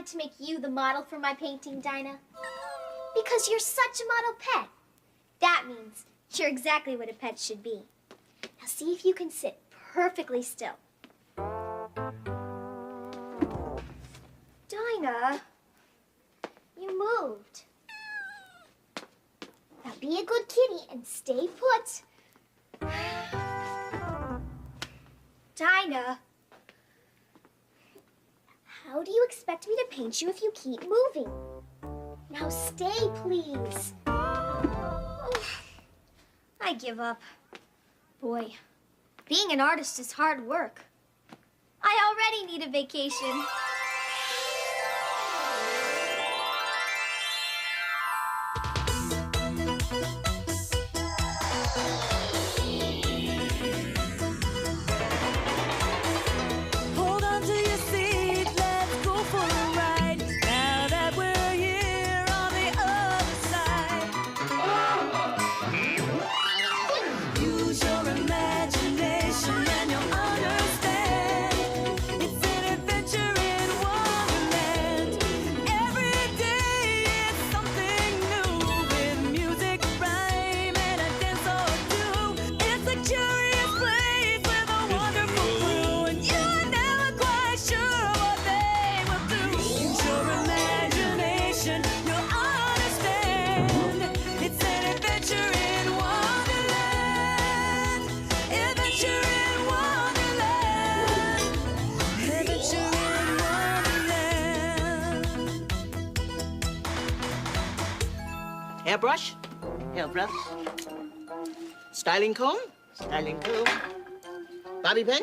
decided to make you the model for my painting, Dinah? Because you're such a model pet. That means you're exactly what a pet should be. Now see if you can sit perfectly still. Dinah, you moved. Now be a good kitty and stay put. Dinah, how do you expect me to paint you if you keep moving? Now stay, please. I give up. Boy, being an artist is hard work. I already need a vacation. Hairbrush? Hairbrush. Styling comb? Styling comb. Bobby pin?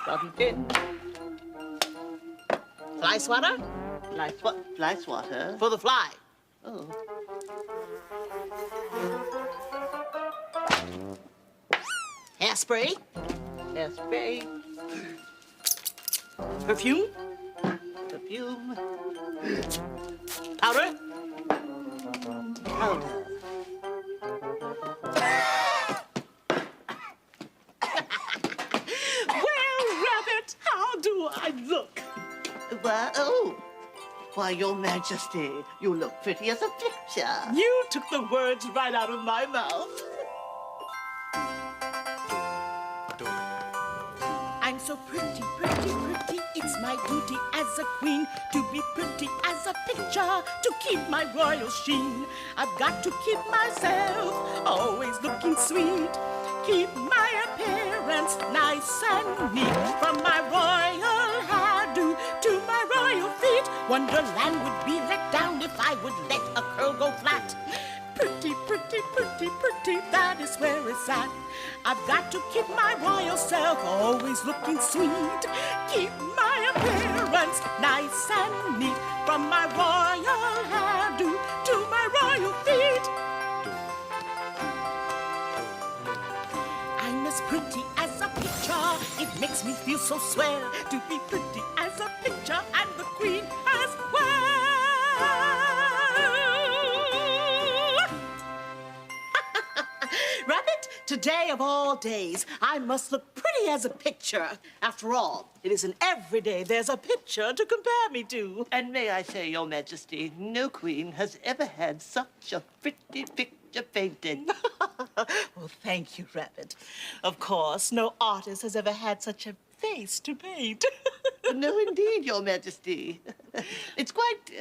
Bobby pin. Fly swatter? Fly swatter. For the fly. Oh. Hairspray? Hairspray. Perfume? Perfume. Powder? Powder. Well, Rabbit, how do I look? Well, oh. Why, Your Majesty, you look pretty as a picture. You took the words right out of my mouth. I'm so pretty, pretty, pretty. It's my duty as a queen to be pretty as a picture, to keep my royal sheen. I've got to keep myself always looking sweet. Keep my appearance nice and neat. From my royal hairdo to my royal feet. Wonderland would be let down if I would let a curl go flat. Pretty, pretty, pretty, pretty, that is where it's at. I've got to keep my royal self always looking sweet. Keep my appearance nice and neat. From my royal hairdo to my royal feet. I'm as pretty as a picture. It makes me feel so swell to be pretty as a picture and the queen as well. Rabbit, today of all days, I must look pretty as a picture. After all, it isn't every day there's a picture to compare me to. And may I say, Your Majesty, no queen has ever had such a pretty picture painted. Well, thank you, Rabbit. Of course, no artist has ever had such a face to paint. No, indeed, Your Majesty. It's quite,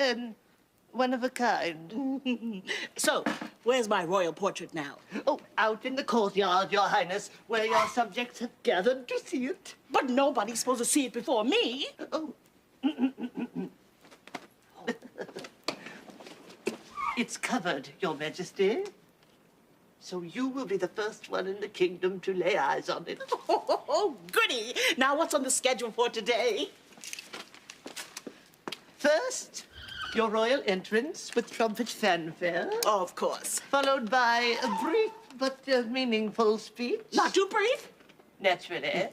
one of a kind. So, where's my royal portrait now? Oh, out in the courtyard, Your Highness, where your subjects have gathered to see it. But nobody's supposed to see it before me. Oh. It's covered, Your Majesty. So you will be the first one in the kingdom to lay eyes on it. Oh, goody. Now, what's on the schedule for today? First, your royal entrance with trumpet fanfare. Oh, of course. Followed by a brief but meaningful speech. Not too brief? Naturally.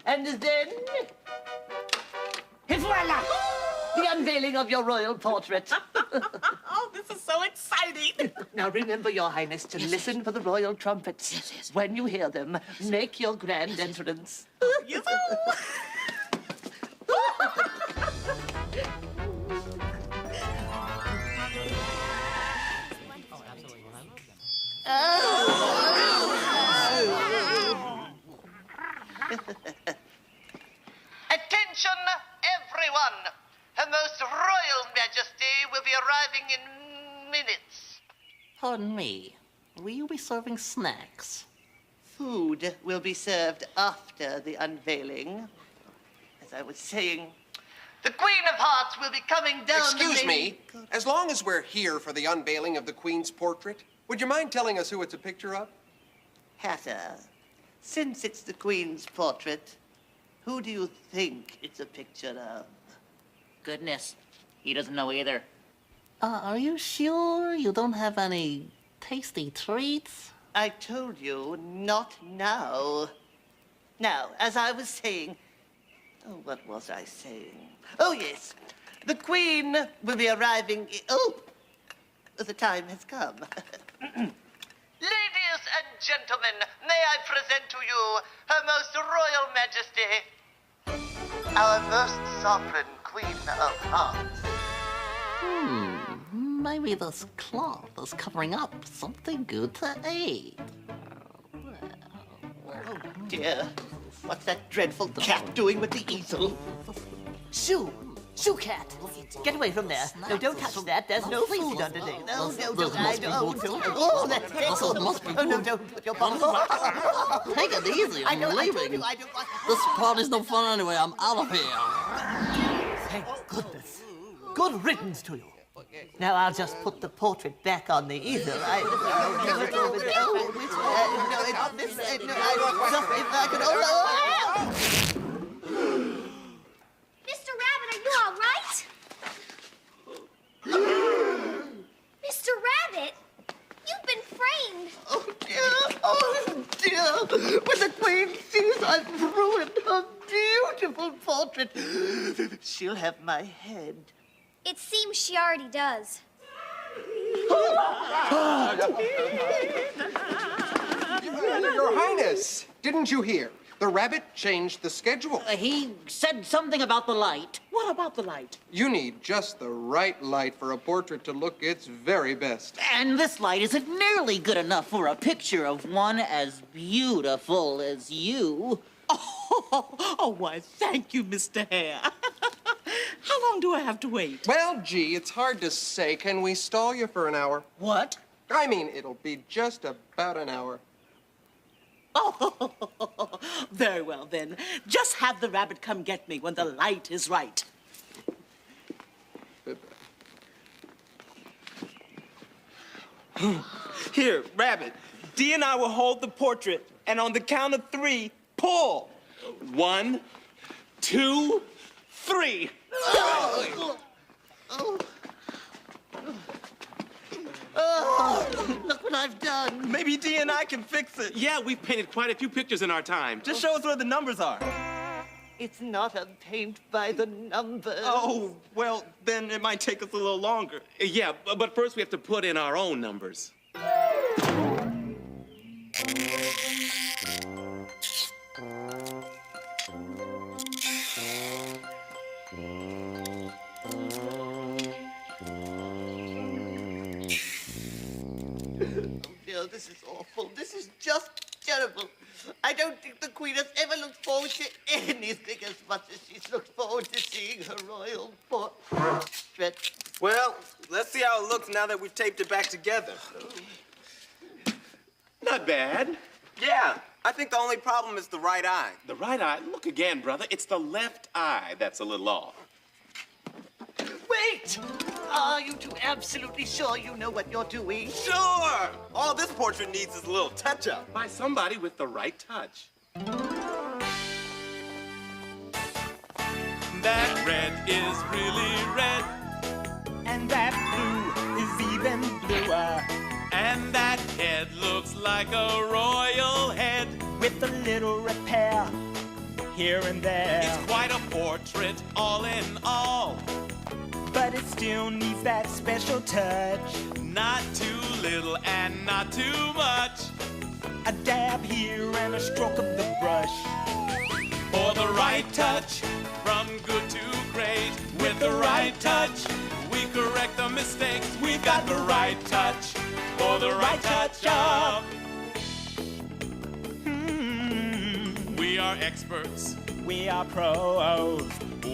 And then... Et voila! The unveiling of your royal portrait. Oh, this is so exciting. Now remember, Your Highness, to listen for the royal trumpets. Yes, yes. When you hear them, make your grand entrance. Yes. Attention, everyone. Her Most Royal Majesty will be arriving in minutes. Pardon me. Will you be serving snacks? Food will be served after the unveiling. As I was saying, the Queen of Hearts will be coming down. Excuse me. As long as we're here for the unveiling of the Queen's portrait, would you mind telling us who it's a picture of? Hatter, since it's the Queen's portrait, who do you think it's a picture of? Goodness, he doesn't know either. Are you sure you don't have any tasty treats? I told you, not now. Now, as I was saying... Oh, what was I saying? Oh, yes. The Queen will be arriving... Oh, the time has come. Ladies and gentlemen, may I present to you Her Most Royal Majesty, our most sovereign Queen of Hearts. Maybe this cloth is covering up something good to eat. Oh, dear. What's that dreadful cat doing with the easel? Shoo! Shoo, cat! Get away from there. No, don't touch that. There's no food underneath. No, don't. Oh, that's terrible. Oh, no, don't put your paw. Take it easy, I'm leaving. This party's no fun anyway, I'm out of here. Thank goodness. Good riddance to you. Now I'll just put the portrait back on the easel. If I could... Mr. Rabbit, are you all right? Mr. Rabbit, you've been framed. Oh, dear. Oh, dear. When the Queen sees I've ruined her beautiful portrait, she'll have my head. It seems she already does. Your Highness, didn't you hear? The rabbit changed the schedule. He said something about the light. What about the light? You need just the right light for a portrait to look its very best. And this light isn't nearly good enough for a picture of one as beautiful as you. Oh, why, thank you, Mr. Hare. How long do I have to wait? Well, gee, it's hard to say. Can we stall you for an hour? What? I mean, it'll be just about an hour. Oh, very well, then. Just have the rabbit come get me when the light is right. Here, Rabbit, Dee and I will hold the portrait, and on the count of 3, pull. 1, 2, 3. Look what I've done. Maybe Dee and I can fix it. Yeah, we've painted quite a few pictures in our time. Just show us where the numbers are. It's not a paint by the numbers. Oh, well, then it might take us a little longer. Yeah, but first we have to put in our own numbers. Oh, this is awful. This is just terrible. I don't think the Queen has ever looked forward to anything as much as she's looked forward to seeing her royal portrait. Well, let's see how it looks now that we've taped it back together. Not bad. Yeah, I think the only problem is the right eye. The right eye? Look again, brother. It's the left eye that's a little off. Wait! Are you two absolutely sure you know what you're doing? Sure! All this portrait needs is a little touch-up. By somebody with the right touch. That red is really red. And that blue is even bluer. And that head looks like a royal head. With a little repair here and there. It's quite a portrait, all in all. But it still needs that special touch. Not too little and not too much. A dab here and a stroke of the brush. For the right touch, from good to great. With the right touch, we correct the mistakes. We've got the right touch. For the right touch-up. We are experts we are pros.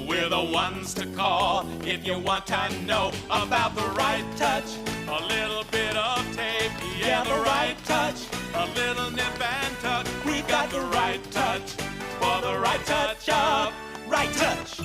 We're the ones to call if you want to know about the right touch. A little bit of tape, yeah, the right touch. A little nip and tuck, we've got the right touch. For the right touch of right touch.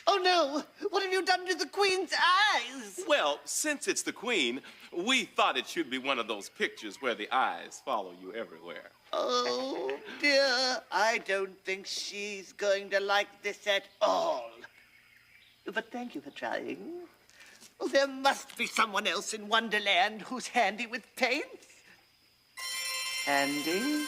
Oh no! What have you done to the Queen's eyes? Well, since it's the Queen, we thought it should be one of those pictures where the eyes follow you everywhere. Oh dear, I don't think she's going to like this at all. But thank you for trying. Oh, there must be someone else in Wonderland who's handy with paints. Handy?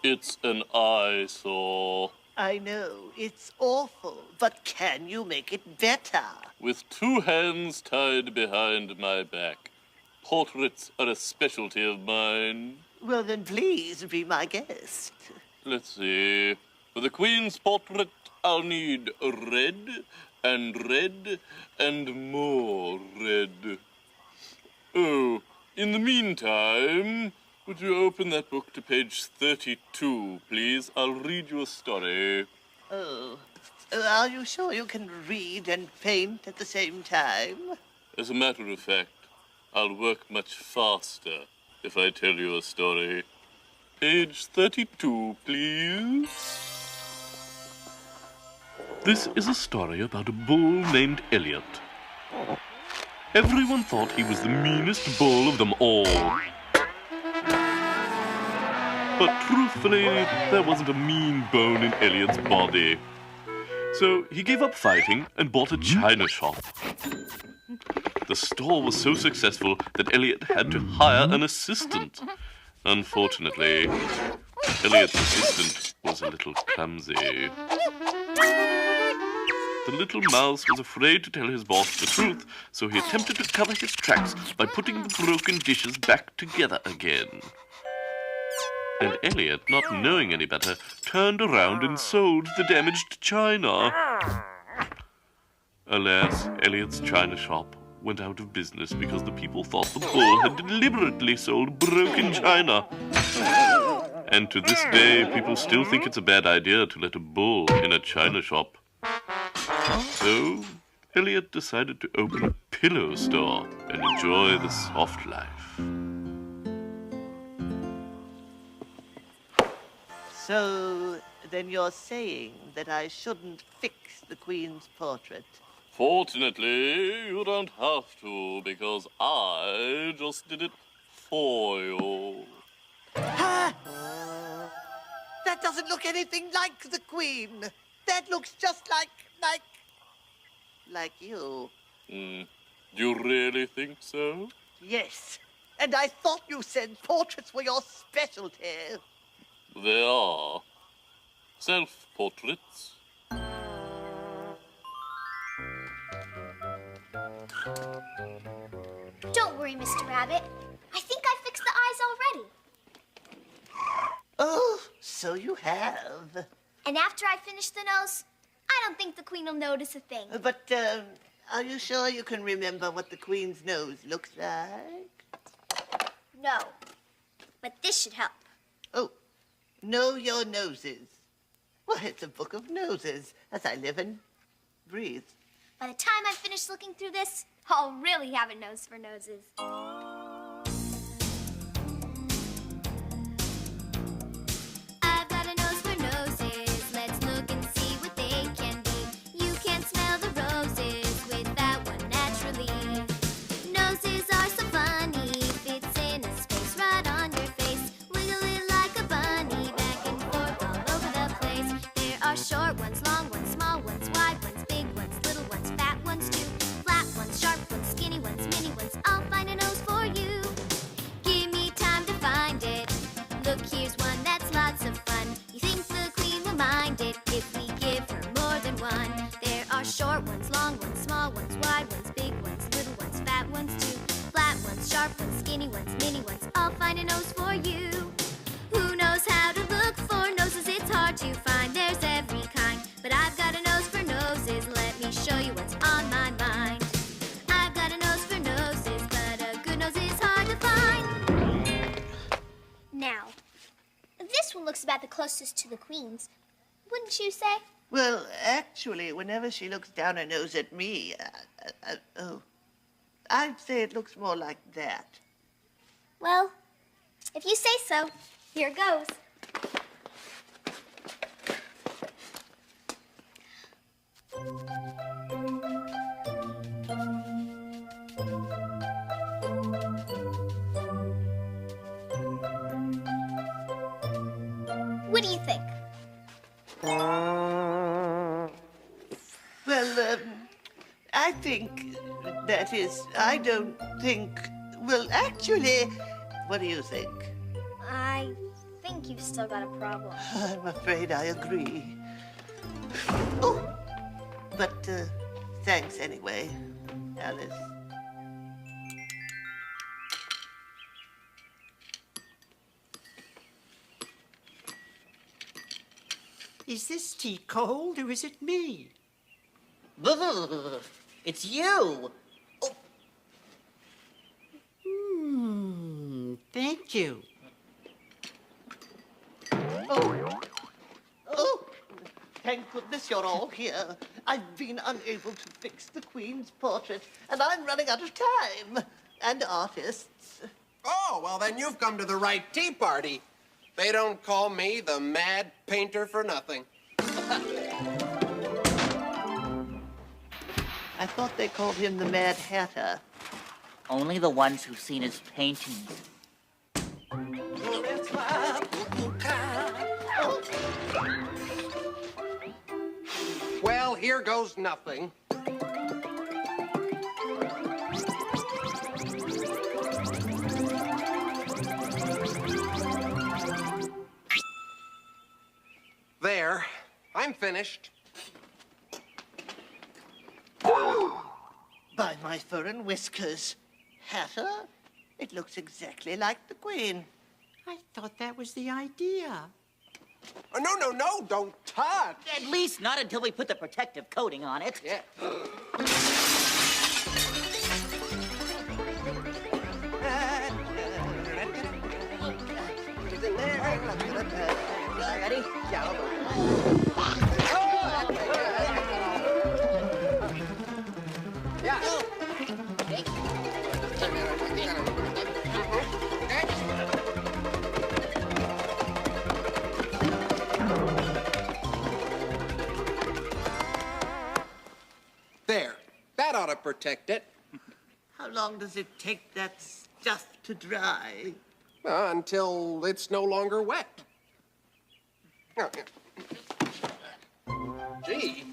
It's an eyesore. I know, it's awful, but can you make it better? With 2 hands tied behind my back. Portraits are a specialty of mine. Well, then please be my guest. Let's see. For the Queen's portrait, I'll need red and more red. Oh, in the meantime, would you open that book to page 32, please? I'll read you a story. Oh, are you sure you can read and paint at the same time? As a matter of fact, I'll work much faster if I tell you a story. Page 32, please. This is a story about a bull named Elliot. Everyone thought he was the meanest bull of them all. But truthfully, there wasn't a mean bone in Elliot's body. So he gave up fighting and bought a china shop. The store was so successful that Elliot had to hire an assistant. Unfortunately, Elliot's assistant was a little clumsy. The little mouse was afraid to tell his boss the truth, so he attempted to cover his tracks by putting the broken dishes back together again. And Elliot, not knowing any better, turned around and sold the damaged china. Alas, Elliot's china shop went out of business because the people thought the bull had deliberately sold broken china. And to this day, people still think it's a bad idea to let a bull in a china shop. So, Elliot decided to open a pillow store and enjoy the soft life. So, then you're saying that I shouldn't fix the Queen's portrait? Fortunately, you don't have to, because I just did it for you. Ha! That doesn't look anything like the Queen. That looks just like you. Do you really think so? Yes. And I thought you said portraits were your specialty. They are. Self-portraits. Don't worry, Mr. Rabbit. I think I fixed the eyes already. Oh, so you have. And after I finish the nose, I don't think the Queen will notice a thing. But, are you sure you can remember what the Queen's nose looks like? No. But this should help. Oh, know your noses. Well, it's a book of noses, as I live and breathe. By the time I finish looking through this, I'll really have a nose for noses. I've got a nose for noses. Let's look and see what they can be. You can't smell the roses without one naturally. Noses are so funny, fits in a space right on your face. Wiggling like a bunny, back and forth all over the place. There are short ones, long ones, small ones, wide ones, big ones, little ones, fat ones too. Flat ones, sharp ones, skinny ones, mini ones. I'll find a nose for you. Give me time to find it. Look, here's one that's lots of fun. You think the Queen will mind it if we give her more than one? There are short ones, long ones, small ones, wide ones, big ones, little ones, fat ones too. Flat ones, sharp ones, skinny ones, mini ones. I'll find a nose for you. looks about the closest to the Queen's. Wouldn't you say? Well, actually, whenever she looks down her nose at me, I'd say it looks more like that. Well, if you say so, here goes. What do you think? Well, I think, that is, I don't think, well, actually, what do you think? I think you've still got a problem. I'm afraid I agree. Oh, but thanks anyway, Alice. Is this tea cold or is it me? It's you. Thank you. Oh, thank goodness you're all here. I've been unable to fix the Queen's portrait, and I'm running out of time. And artists. Oh, well, then you've come to the right tea party. They don't call me the mad painter for nothing. I thought they called him the Mad Hatter. Only the ones who've seen his paintings. Well, here goes nothing. There. I'm finished. By my fur and whiskers. Hatter? It looks exactly like the Queen. I thought that was the idea. Oh, no, don't touch. At least not until we put the protective coating on it. Yeah. Ready? There. That ought to protect it. How long does it take that stuff to dry? Until it's no longer wet. Oh, yeah. Gee,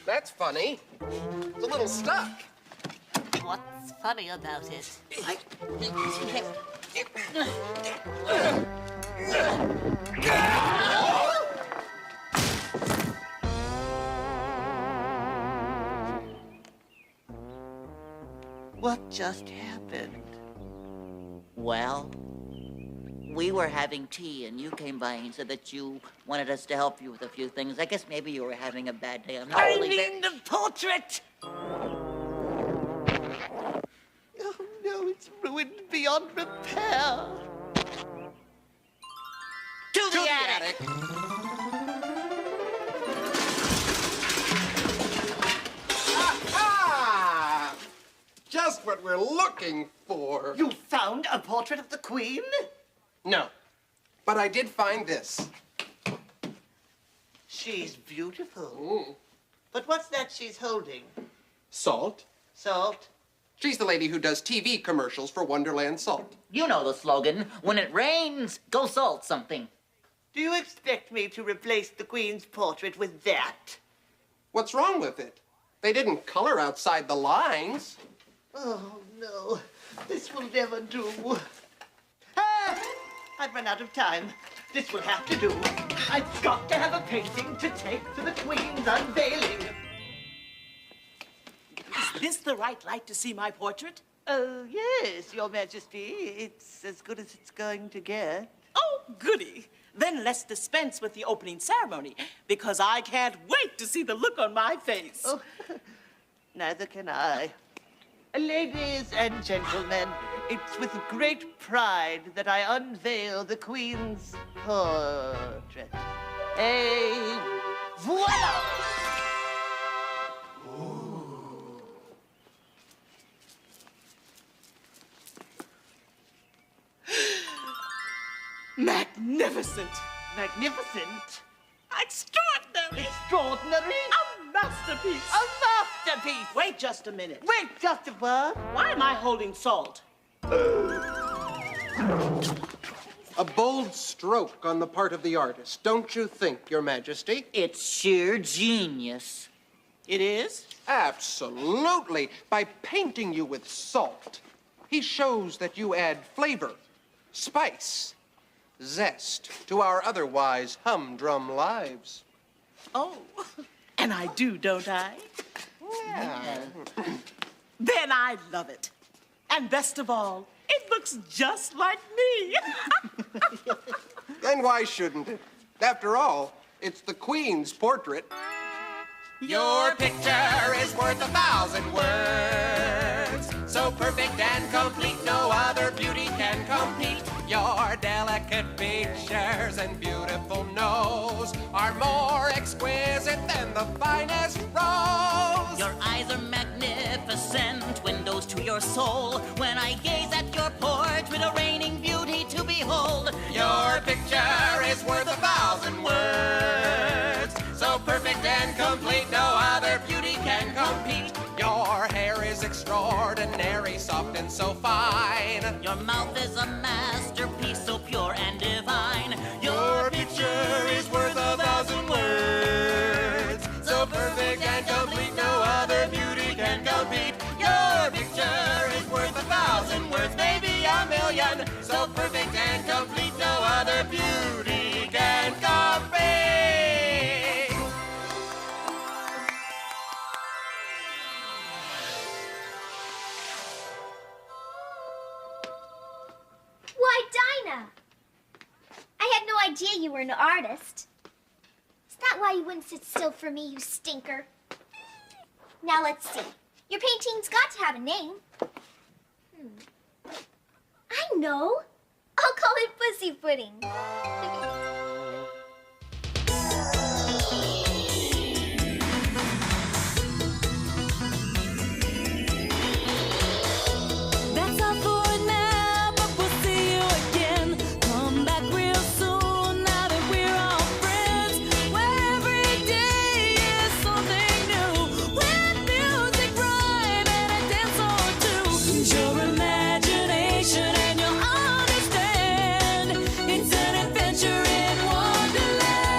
that's funny. It's a little stuck. What's funny about it? What just happened? Well, we were having tea, and you came by and said that you wanted us to help you with a few things. I guess maybe you were having a bad day. I'm not really the portrait! Oh, no, it's ruined beyond repair. To the attic! Ah! Just what we're looking for. You found a portrait of the Queen? No. But I did find this. She's beautiful. But what's that she's holding? Salt. Salt? She's the lady who does TV commercials for Wonderland Salt. You know the slogan, when it rains, go salt something. Do you expect me to replace the Queen's portrait with that? What's wrong with it? They didn't color outside the lines. Oh, no. This will never do. Ah! I've run out of time. This will have to do. I've got to have a painting to take to the Queen's unveiling. Is this the right light to see my portrait? Oh, yes, Your Majesty. It's as good as it's going to get. Oh, goody. Then let's dispense with the opening ceremony, because I can't wait to see the look on my face. Oh, neither can I. Ladies and gentlemen, It's with great pride that I unveil the Queen's portrait. Voila! Magnificent. Magnificent. Extraordinary. Extraordinary. A masterpiece. A masterpiece. Wait just a minute. Wait just a what? Why am I holding salt? A bold stroke on the part of the artist, don't you think, Your Majesty? It's sheer genius. It is? Absolutely. By painting you with salt, he shows that you add flavor, spice, zest to our otherwise humdrum lives. Oh, and I do, don't I? Yeah. Then I love it. And best of all, it looks just like me. And why shouldn't it? After all, it's the Queen's portrait. Your picture is worth 1,000 words. So perfect and complete, no other beauty can compete. Your delicate features and beautiful nose are more exquisite than the finest rose. Your eyes are magnificent, windows to your soul. When I gaze at your portrait, a reigning beauty to behold. Your picture is worth 1,000 words. So perfect and complete, no other beauty can compete. Your hair is extraordinary, soft and so fine. Your mouth is a masterpiece, so pure and divine. Your picture is worth 1,000 words. So perfect and complete, no other beauty can compete. Your picture is worth 1,000 words, maybe a million. So perfect and complete, no other beauty can compete. Why, Dinah! I had no idea you were an artist. Is that why you wouldn't sit still for me, you stinker? Now let's see. Your painting's got to have a name. I know. I'll call it Pussy Pudding. That's all for now, but we'll see you again. Come back real soon, now that we're all friends. Where every day is something new, with music, rhyme, and a dance or two. Use your imagination and you'll understand. It's an adventure in Wonderland.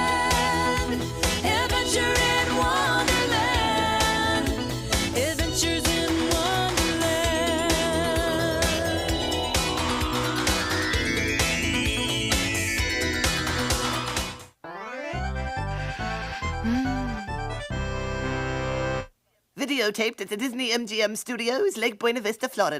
Adventure in Wonderland. Adventures in Wonderland. Videotaped at the Disney MGM Studios, Lake Buena Vista, Florida.